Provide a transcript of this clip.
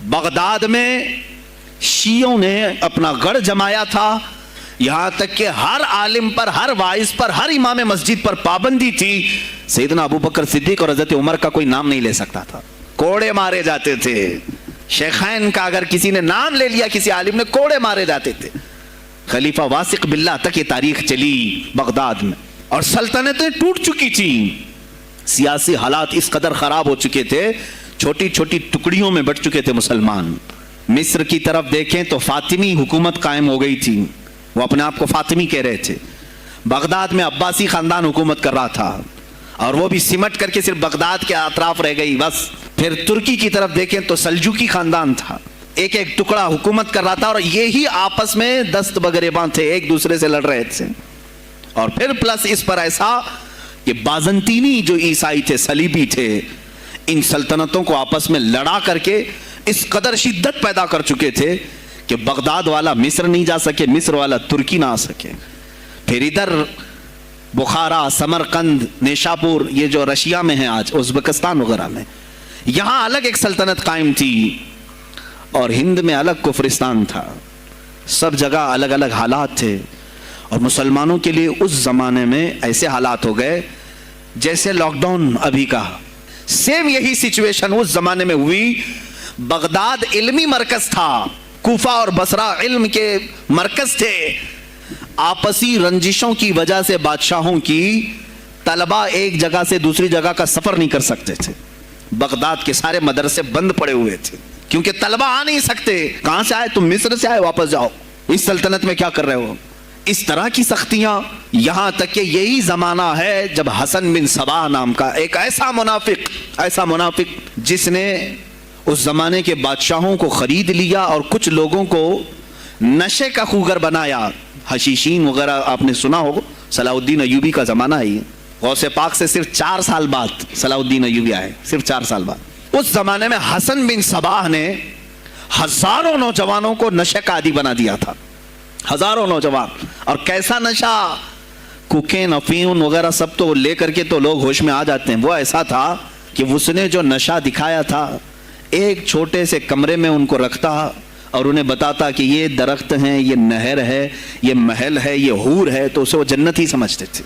Baghdad میں شیعوں نے اپنا گڑھ جمایا تھا، یہاں تک کہ ہر عالم پر، ہر واعظ پر، ہر امام مسجد پر پابندی تھی۔ سیدنا ابو بکر صدیق اور حضرت عمر کا کوئی نام نہیں لے سکتا تھا، کوڑے مارے جاتے تھے۔ شیخین کا اگر کسی نے نام لے لیا کسی عالم نے، کوڑے مارے جاتے تھے۔ خلیفہ واثق باللہ تک یہ تاریخ چلی بغداد میں، اور سلطنتیں ٹوٹ چکی تھیں، سیاسی حالات اس قدر خراب ہو چکے تھے، چھوٹی چھوٹی ٹکڑیوں میں بٹ چکے تھے مسلمان۔ مصر کی طرف دیکھیں تو فاطمی حکومت قائم ہو گئی تھی، وہ اپنے آپ کو فاطمی کہہ رہے تھے۔ بغداد میں عباسی خاندان حکومت کر رہا تھا، اور وہ بھی سمٹ کر کے صرف بغداد کے اطراف رہ گئی بس۔ پھر ترکی کی طرف دیکھیں تو سلجوکی خاندان تھا، ایک ایک ٹکڑا حکومت کر رہا تھا، اور یہی آپس میں دست بگریباں تھے، ایک دوسرے سے لڑ رہے تھے۔ اور پھر پلس اس پر ایسا کہ بازنطینی جو عیسائی تھے، صلیبی تھے، ان سلطنتوں کو آپس میں لڑا کر کے اس قدر شدت پیدا کر چکے تھے کہ بغداد والا مصر نہیں جا سکے، مصر والا ترکی نہ آ سکے۔ پھر ادھر بخارا، سمرقند، نیشاپور، یہ جو رشیا میں ہیں آج، ازبکستان وغیرہ میں، یہاں الگ ایک سلطنت قائم تھی، اور ہند میں الگ کفرستان تھا۔ سب جگہ الگ الگ حالات تھے، اور مسلمانوں کے لیے اس زمانے میں ایسے حالات ہو گئے جیسے لاک ڈاؤن ابھی کا، سیم یہی سچویشن اس زمانے میں ہوئی۔ بغداد علمی مرکز تھا، کوفہ اور بصرہ علم کے مرکز تھے۔ آپسی رنجشوں کی وجہ سے بادشاہوں کی طلبہ ایک جگہ سے دوسری جگہ کا سفر نہیں کر سکتے تھے، بغداد کے سارے مدرسے بند پڑے ہوئے تھے، کیونکہ طلبہ آ نہیں سکتے۔ کہاں سے آئے تم؟ مصر سے آئے، واپس جاؤ، اس سلطنت میں کیا کر رہے ہو؟ اس طرح کی سختیاں، یہاں تک کہ یہی زمانہ ہے جب حسن بن صباح نام کا ایک ایسا منافق جس نے اس زمانے کے بادشاہوں کو خرید لیا اور کچھ لوگوں کو نشے کا خوگر بنایا، حشیشین وغیرہ آپ نے سنا ہو، صلاح الدین ایوبی کا زمانہ ہے یہ، غوث پاک سے صرف 4 سال بعد صلاح الدین ایوبی آئے، صرف 4 سال بعد۔ اس زمانے میں حسن بن صباح نے ہزاروں نوجوانوں کو نشے کا عادی بنا دیا تھا، ہزاروں نوجوان۔ اور کیسا نشہ، کوکین، افیون وغیرہ سب تو لے کر کے تو لوگ ہوش میں آ جاتے ہیں۔ وہ ایسا تھا کہ اس نے جو نشہ دکھایا تھا، ایک چھوٹے سے کمرے میں ان کو رکھتا اور انہیں بتاتا کہ یہ درخت ہیں، یہ نہر ہے، یہ محل ہے، یہ حور ہے، تو اسے وہ جنت ہی سمجھتے تھے۔